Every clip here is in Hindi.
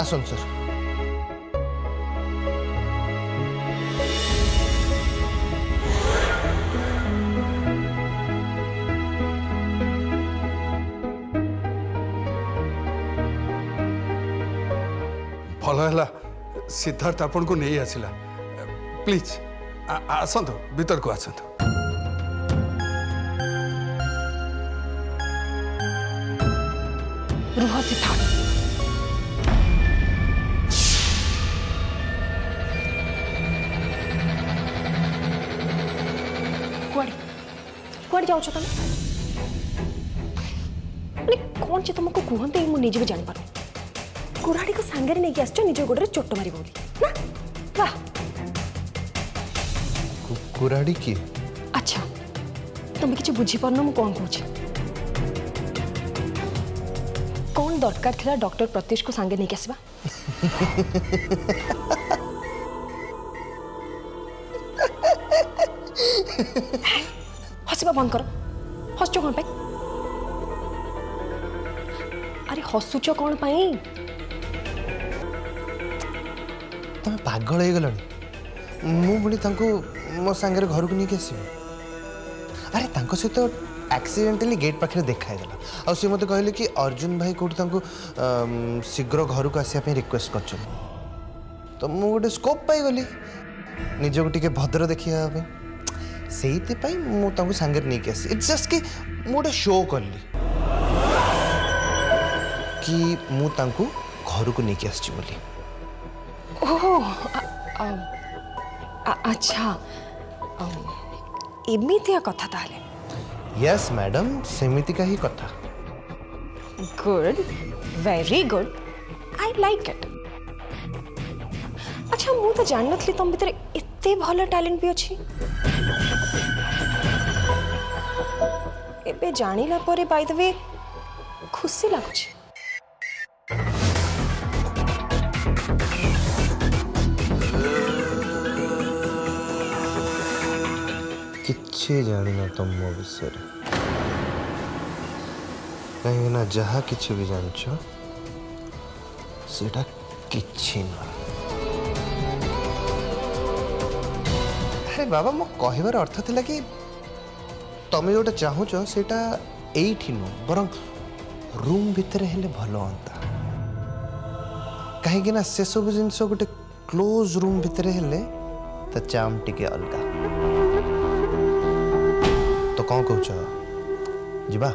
आसन सर। भल है सिद्धार्थ आपण को नहीं आसला प्लीज आसतु भीतर को आसतु। रुह सिद्धार्थ कुआड़े जाओ तुम कौन से तुमको कहते मुझे भी जापर कुराड़ी को सांगे नहीं आस निज गोड़े चोट मार बोली ना वाह कुराड़ी की अच्छा तुम किसी बुझीपार मु कौन कहूँ कौन दरकार थिला डॉक्टर प्रत्युष को सांगे नहीं आसवा हसवा बंद कर हसुच कौन पाई अरे हसुच कौन पाई तुम पागल हो गल मो सांगे घर को नहीं आस अरे तांको सहित एक्सीडेंटली गेट पाखे देखाईदेला आ सी मत कहले कि अर्जुन भाई कौट शीघ्र घर को आसापी रिक्वेस्ट कर तो मु गोटे स्कोप पाई गली निजको टिके भद्र देखा से मुझे सांगे नहीं आसी इट्स जस्ट कि मुझे शो कली कि मुझे घर को नहीं आसी बोली ओह अच्छा एमितिया कथा ताले यस मैडम सेमिति का ही कथा good very good I like it अच्छा मु तो जान नथली तुम भीतर एते भलो टैलेंट भी अछि एबे जानिला परे बाय द वे खुशी लागुछि किच्छे जानिना तुम मो विषय कहीं ना जहाँ किच्छे भी जानछ सेटा किच्छे ना अरे बाबा मो कहबार अर्थ थिला कि तमे जोटा चाहूच सेटा एठी नु बरं रूम भितर हेले भलो अंता कहीं ना से सब जिनस गोटे क्लोज रूम भितर हेले त चाम टिके अलगा तो कौन कहूच जीवा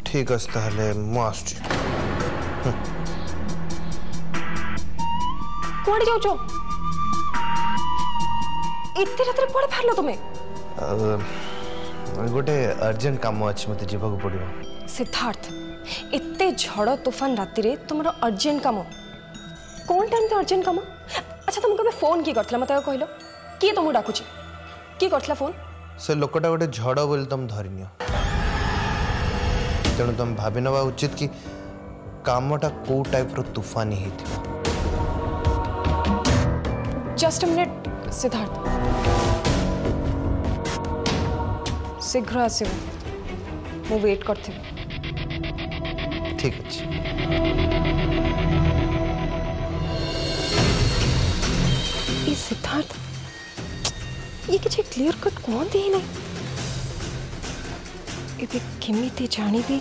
ठीक है मु आसुची कुआड़े जाउछो इतने रात कुआड़े बाहर तुम्हें गोटे अर्जेंट काम अच्छे मत जीवाक पड़ो सिद्धार्थ एते झड़ तूफान राति रे तुम अर्जेंट काम कौन टाइम तो अर्जेंट काम अच्छा तुमको फोन किए करथिला मते कहलो किए तुमको डाकुची किए करथिला फोन से लोकटा गोटे झड़ बोली तुम धरिनियो तेणु तुम भावी नवा उचित कि कामटा को टाइप रो तूफानी ही थी जस्ट अ मिनट सिद्धार्थ शीघ्र आसो मु वेट करथि ठीक अच्छे ये सिद्धार्थ ये किसी क्लियर कट कौन दे नहीं एबे केमिति जानिबी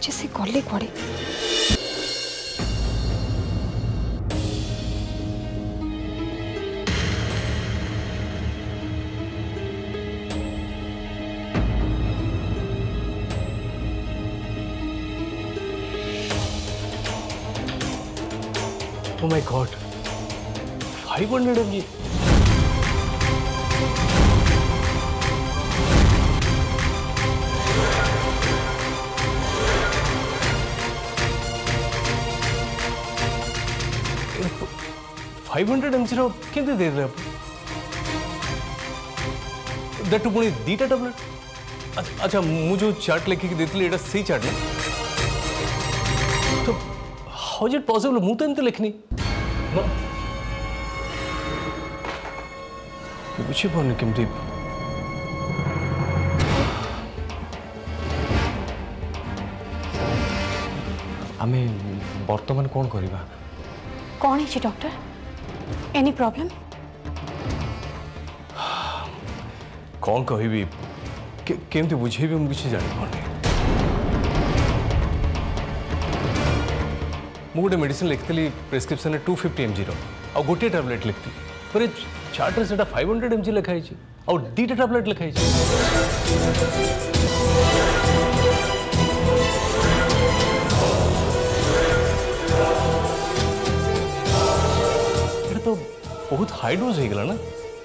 जैसे गले कुआड़े Oh my God, 500 mg. $500 केंद्र दे रहे आप दैट पुणी दीटा टैबलेट अच्छा मु जो चार्ट लिखिक देती एटा सही चार्ट ना तो हाउ इज इट पॉसिबल मु तो एमती लिखनी बुझी पानी केमती आमे वर्तमान कौन करिबा कौन है डॉक्टर एनी प्रॉब्लम कौन कहबी केमती बुझेबी मु किसी जानि पानी मु गोटे मेडिसिन लिखती प्रेस्क्रिप्शन 250 mg आ गोटे टैबलेट लिखती पर चार्ट से 500 mg लिखाई और दीटा टैबलेट लिखाई तो बहुत हाई डोज हो गला ना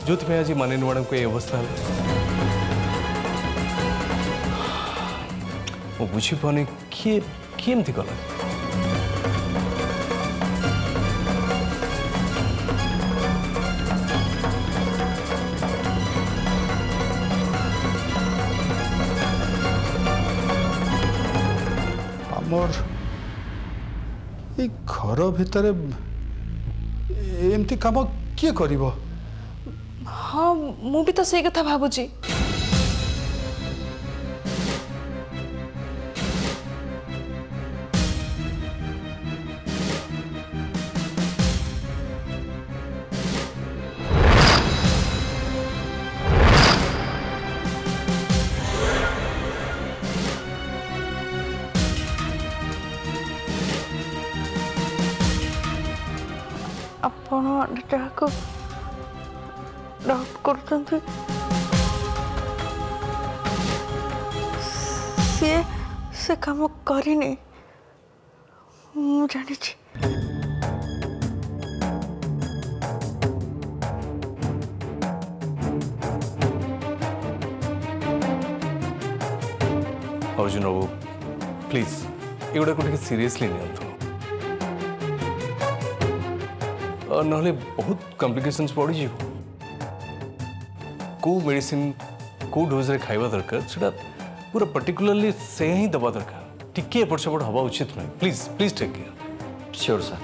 जो आज मानिनी मैडम को ये अवस्था है वो बुझी पानी किए केमती कला आमर घर भितर एमती काम किए करिवो हाँ मु भी तो सही कथा भाबुची आपण को डाउट करते से काम करनी मु जानी अर्जुन बाबू प्लीज एगुड़ा को सीरियसली नहीं नहले बहुत कॉम्प्लिकेशंस पड़ जी को मेडिसिन को डोज रे खाइबा दरकार सेटा पूरा पर्टिकुलरली से ही दबा दरकार टिके एपट सेपट हवा उचित नहीं please please take care sure sir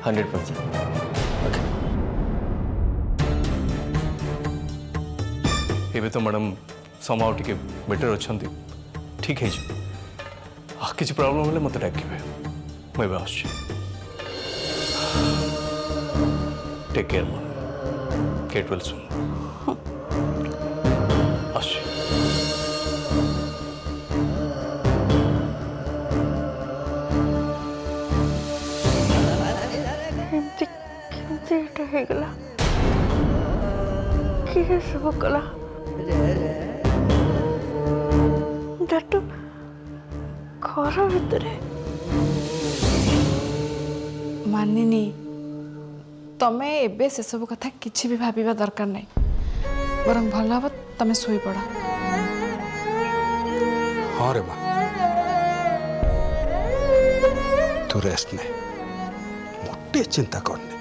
100%। एबे तो मैडम समाउ टिके बेटर अच्छंती ठीक है किसी प्रॉब्लम हेले मत डाकिबे मैं बे आछी take care get well soon आछी केमती हेगला किए सब कला डाटू घर भितर मानिनी तमें एबे से सब कथा किछि भी भाबिबा दरकार नहीं बरं भल हम तमें सोई पड़ा हाँ रे माँ तू रेस्ट ने मोटे चिंता करने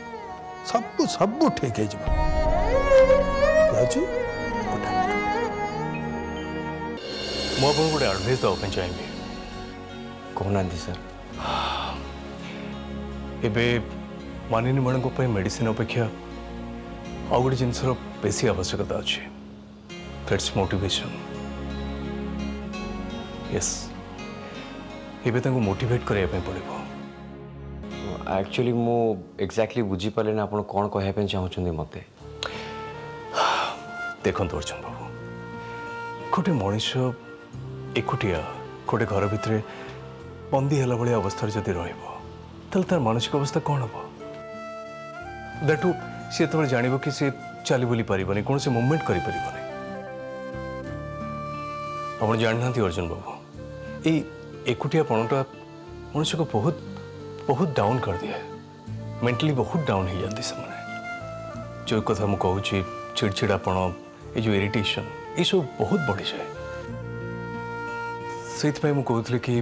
सबू सबू ठीक है मुझे गोटे एडवाइस देवाई चाहिए कहना सर एबे मानिनी मैडम मेडिसिन अपेक्षा आ गोटे जिनसर बेसी आवश्यकता अच्छे दैट्स मोटिवेशन यस एबे तांको मोटिवेट करने पड़ो एक्चुअली मु एक्जाक्टली बुझी पारे ना आपण कौन कहया चाहूँ मत देखो अर्जुन बाबू गोटे मनीष एकुटिया गोटे घर भितर बंदी है भाई अवस्था जदि रही तार मानसिक अवस्था कौन हम दैटू सी तो जान कि सी चली बुली पार कौन से मुवमेंट कर जानना अर्जुन बाबू ये एकुटिया पणटा मनुष्य को बहुत बहुत डाउन कर दिए मेंटली बहुत डाउन हो जाती से जो कथा मुझे कहूँ चिड़चिड़ापण ये जो इरिटेशन ये सब बहुत बढ़ी जाए से मुझे कहती कि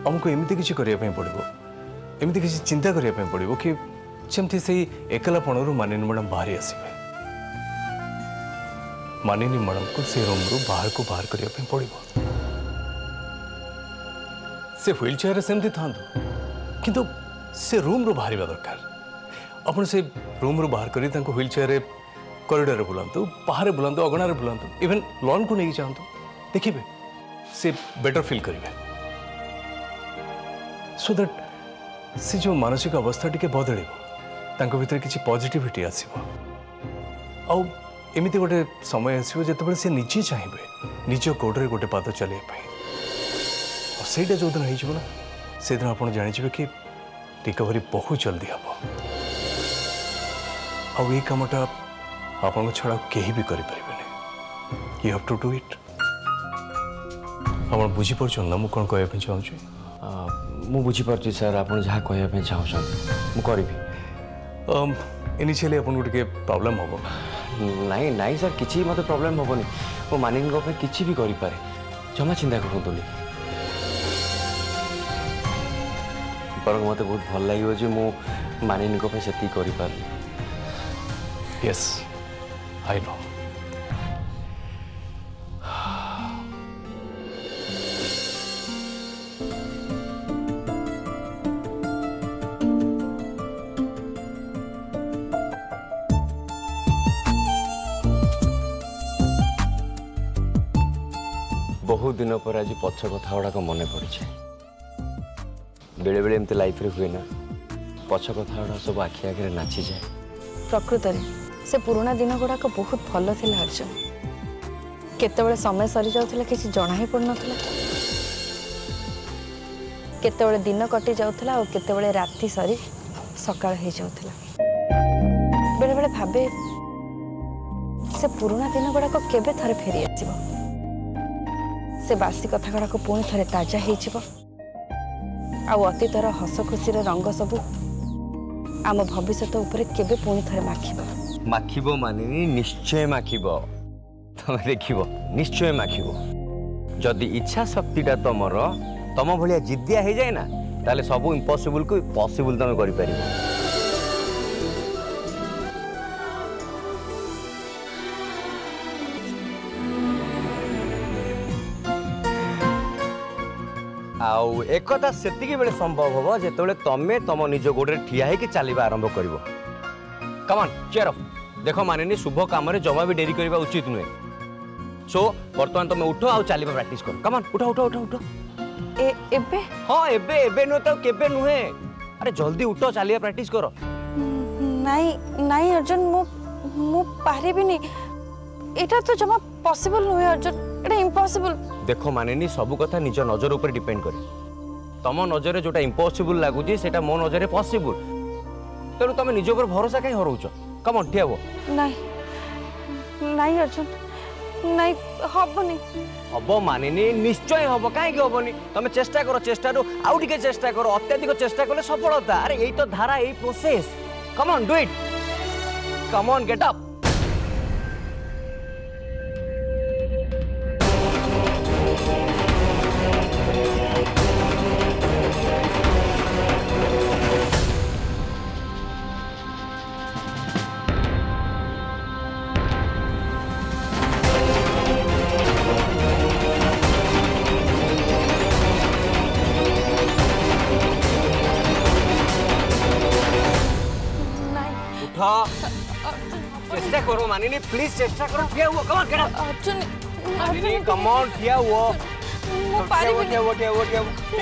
आमको एमती किसी करने पड़ो एमती किसी चिंता करने पड़ो कि जमती से एकलापण मानिनी मैडम बाहरी आसवे मानिनी मैडम को से रूम रू बाहर करने पड़ो से व्हील चेयर सेमती था किंतु से रूम रू बाहर दरकार अपन से रूम रू बाहर कर व्हील चेयर कॉरिडोर बुलांतु बाहर बुलांतु अगणार बुलांतु इवन लॉन को नहीं जातु देखिए से बेटर फील करेंगे सो दैट से जो मानसिक अवस्था टी बदल भर किसी पॉजिटिविटी आसो आउ एमती गोटे समय आसो जो से निजे चाहिए निज गोड़े गोटे पाद चलने सहीटा जो दिन होना से दिन आप जाने कि रिकवरी बहुत जल्दी हम आउ ये कमटा आपन छड़ा कहीं भी करें you have to do it आप बुझीपार ना मुझे कौन कहना चाहूँ मु बुझीपार सर आप जहाँ कहना चाहूँ मुझे इनिशियली आपन टे प्रॉब्लम हम नहीं नहीं सर किसी मत प्रॉब्लम हेनी मो मानिनी किसी भी करें जमा चिंता करूँ पर मत बहुत भल लगे जो मु मानिनी से कर यस आई नो बहुत दिन पर आज पछ कथा गुड़ाक मन पड़े बेले बेले एमती लाइफ रे हुए ना पछ कथा गुड़ा सब आखि आगे नाची जाए प्रकृत से पुराना दिन गुड़ाक बहुत भल था अर्जुन केतबेले समय सरी जाउथला किसी जना ही पड़ नथला केतबेले दिन कटि जाउथला और केतबेले राति सरी सकाळ हे जाउथला बेले बेले भाबे से पुराना दिन गुड़ाक केबे थरे फेरी आसीबो से बासी कथा गुड़ाक पुणी थरे ताजा हेजिबो आउ अतीतर हस खुशी रंग सबू आम भविष्य उपरे केबे पुणी थरे माखिबो माखिबो मानिनी निश्चय माखिबो तमे देखिबो निश्चय माखिबो जदि इच्छा शक्तिटा तमर तम भलिया जिद्दिया हो जाए ना ताले सब इम्पॉसिबल को पॉसिबल तमे करि परिबो आउ एकता सेतिकी बेले संभव होबो जेतबेले तमे तम निज गोडरे ठिया हे कि चलीबा आरंभ करिवो कम ऑन चीयर अप देखो मानिनी शुभ काम रे जमा भी डेरी करबा उचित नुहे सो वर्तमान तमे उठो आउ चलीबा प्रैक्टिस करो कम ऑन उठो उठो उठो उठो एबे हां एबे एबे नो तो केबे नुहे अरे जल्दी उठो चलीबा प्रैक्टिस करो नहीं नहीं अर्जुन मु पारिबिनी एटा तो जमा पॉसिबल नुहे अर्जुन एटा इम्पॉसिबल देखो मानिनी सब कथा निज नजर ऊपर डिपेंड करे तम नजर जोटा इम्पॉसिबल लगुची सेटा मो नजर पॉसिबल तेणु तुम निज ऊपर भरोसा कहीं हरौच कम ऑन ठिया हो नहीं नहीं अर्जुन नहीं हबनी हब मानिनी निश्चय हब कहीं हबनी तुम चेष्टा करो चेष्टा आउ टिके चेष्टा करो अत्यधिक चेष्टा कले सफलता अरे यही तो धारा यही process come on do it come on get up चेष्टा करो मानिनी प्लीज चेष्टा करो ठिया हुआ come on get up Arjun Manini come on ठिया हुआ मु पारिबिनी ठिया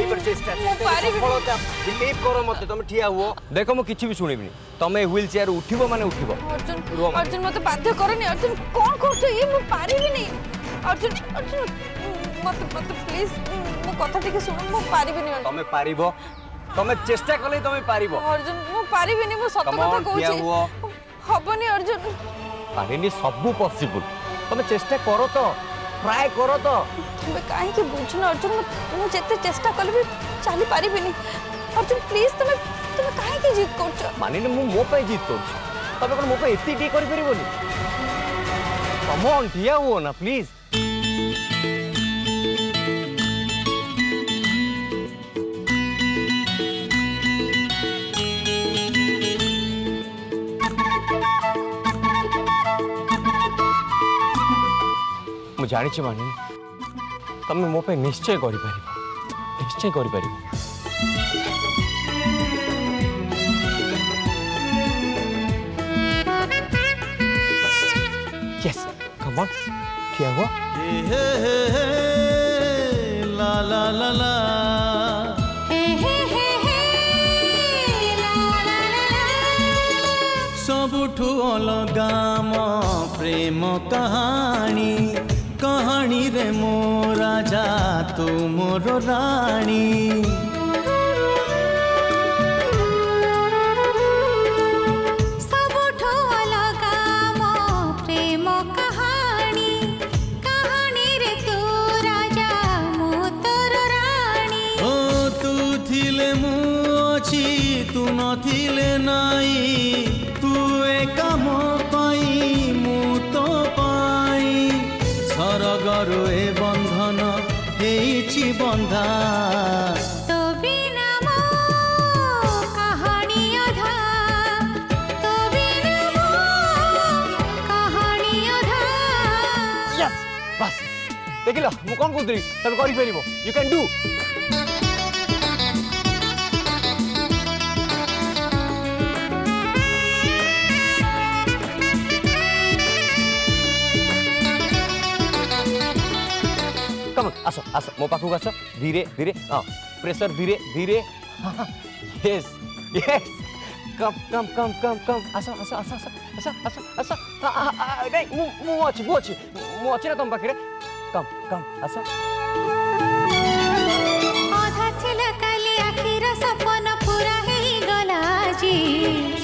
पर चेष्टा सफलता बिलीव करो मते तुम ठिया हुआ देखो मु किछि भी सुनिबिनी तमे व्हील चेयर उठिबो माने उठिबो अर्जुन अर्जुन मते बाध्य करनी अर्जुन कोन करछ ये मु पारिबिनी अर्जुन अर्जुन मते प्लीज मो कथा टिके सुन मु पारिबिनी तमे पारिबो तमे चेष्टा कले तमे पारिबो अर्जुन मु पारिबिनी मु सत्य कथा कहूची हबनी अर्जुन पारिनी सब पॉसिबल तमे चेष्टा करो तो ट्राई करो तो तुमे काहे के बुझन अर्जुन मु जेते चेष्टा कले भी चली पारिबिनी अर्जुन प्लीज तुमे काहे के जीत करछ मानिनी मु मो पे जीत करछ तमे कोन मो पे एती टी करि परिबोनी कम ऑन ठिया हुओ ना प्लीज जानी मानिनी तुम मो पे निश्चय कर निश्चय कर यस कम ऑन क्या हुआ ला ला ला ला सबुठु अलगा मो प्रेम कहानी कहानी रे मो राजा तू मोर रानी सबुठु अलगा मो प्रेम कहानी कहानी रे तू राजा मो तोर रानी ओ तू थिले मु अछि तू नथिले नाई तू एका मो पाई मु तो पाई सरगरु ए बंधन हेछि बंधा तो बिना मो कहानी अधा तो बिना मो कहानी अधा यस बस देखिला मु कोन कोदरी तब करि परिबो यू कैन डू आसो आसो मो पाखु आसो धीरे धीरे हाँ प्रेशर धीरे धीरे यस यस कम कम कम कम कम आसो आसो आसो आसो आसो आसो आसो नहीं मु अच्छी ना तुम पाखे कम कम आसो आधा थिला काली आखिर सपन पूरा हे गला जी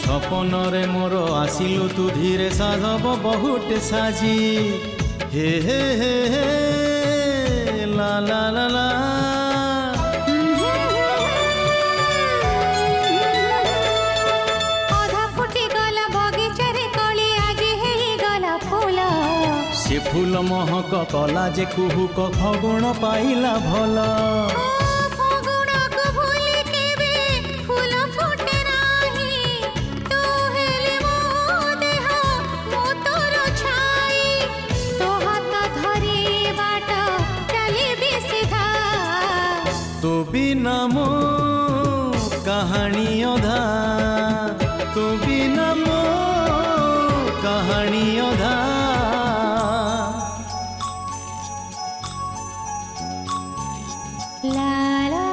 सपन रे मोर आसिलु तू धीरे साधब बहुत साजी हे हे हे हे ला ला ला ला आधा फुटी गला बगीचा रे कली आज हे गला फूल से फूल महक कला जे कुहुक फगुण पाइला भल तो बिना मो कहानी अधा तो बिना मो कहानी अधा ला ला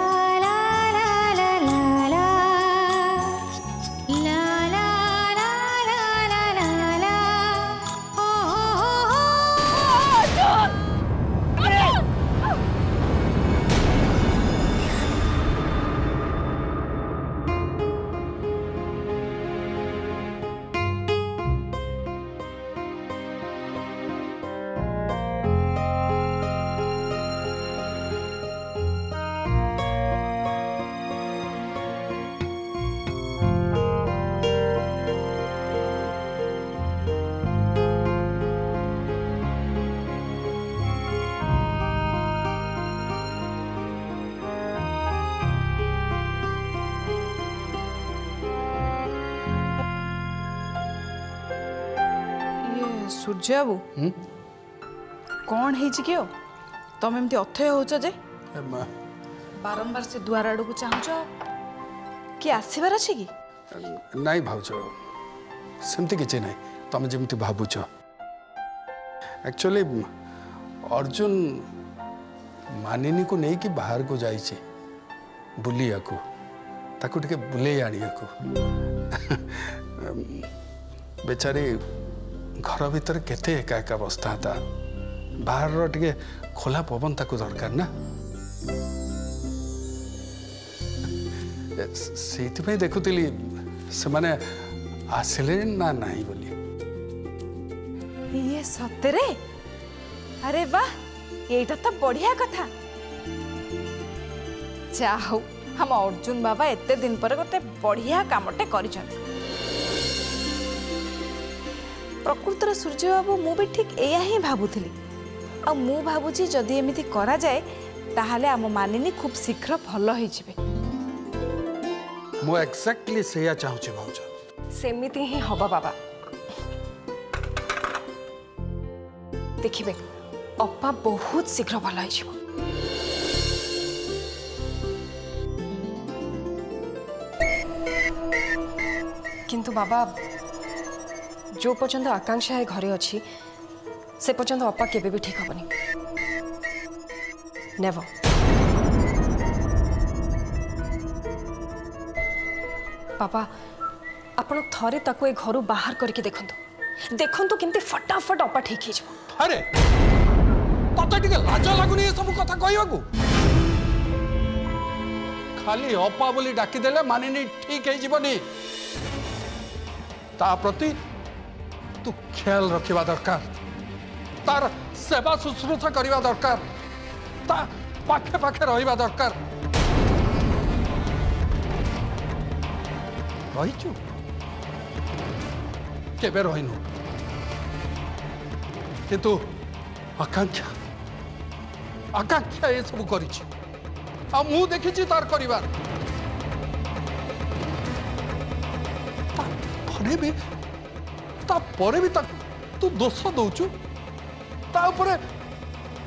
ला ला ला ला ला ला ला ला ला ला ला ओ सूर्य बाबू कौन है कि तुम एमती अथय हो बारंबार से दुआर आड़ को चाहूच कि आसबार अच्छे कि नाई भाज सेमती किसी ना तुम जमी भावुच एक्चुअली अर्जुन मानिनी को नहीं कि बाहर को जाइए बुलिया को ताकू टिके बुले आनिया को बेचारी घर भीतर केते एका एका बस्ता था बाहर टिके खोला पवन ताकू दरकार ना से देखुली से माने आसिले ना नहीं बोली ये सतरे अरे वाह येटा तो बढ़िया कथा जा हो हम अर्जुन बाबा एते दिन पर गोटे बढ़िया कामटे करिसथि प्रकृतर सूर्य बाबू मु भी ठीक एया ही भाबुथली आ मु भाबुची जदि एमिति करा जाए ताहाले आम मानिनी खूब शीघ्र भल होई जिवे मु एक्जेक्टली सेया चाहूची भाउज सेमिति ही हबा बाबा देखिबे अपा बहुत शीघ्र भल हो। किंतु बाबा जो पर्यंत आकांक्षा है घरे अच्छी से पर्यंत अपा केबे भी ठीक हबनी। नेवर। पापा आपण थरे ताको ए घर बाहर करके देखंतु देखंतु केमते फटाफट अपा ठीक हो जाबो। अरे तते टिके लाज लागुनी ए सब कथा कहइबाकू। खाली अपा बोली डाकी देले मानिनी ठीक है जीवनी। ता प्रति तू ख्याल रखिबा दरकार, तार सेवा शुश्रूषा करिबा दरकार, ता पाखे पाखे रहिबा दरकार। रहीचु केबे रहिनु किंतु आकांक्षा आकांक्षा ये सब करिछि आ मु देखिछि तार करिबार। तापरे भी तू दोष दौचु तापरे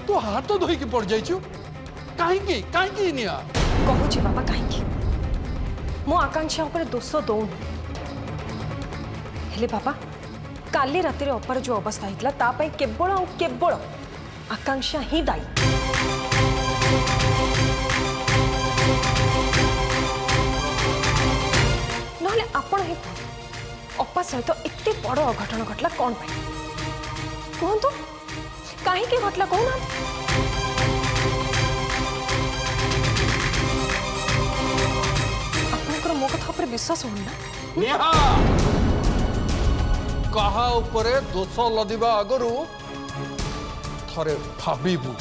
तू हाथ धोईकी पड़ जाइछु काहेकी काहेकी निया कहूची बाबा काहेकी मो आकांक्षा ऊपर दोष दौन हेले बाबा काली रातिर अपार जो अवस्था होता तापाई केवल और केवल आकांक्षा ही दायी। नहले आपण ही अपा सहित एते बड़ अघटन घटला कौन पाई कहतु कहीं घटला कहना। आपनकर मो कथा पर विश्वास होना नेहा कहा उपरे दोष लदिबा आगरु थरे भाबिबु।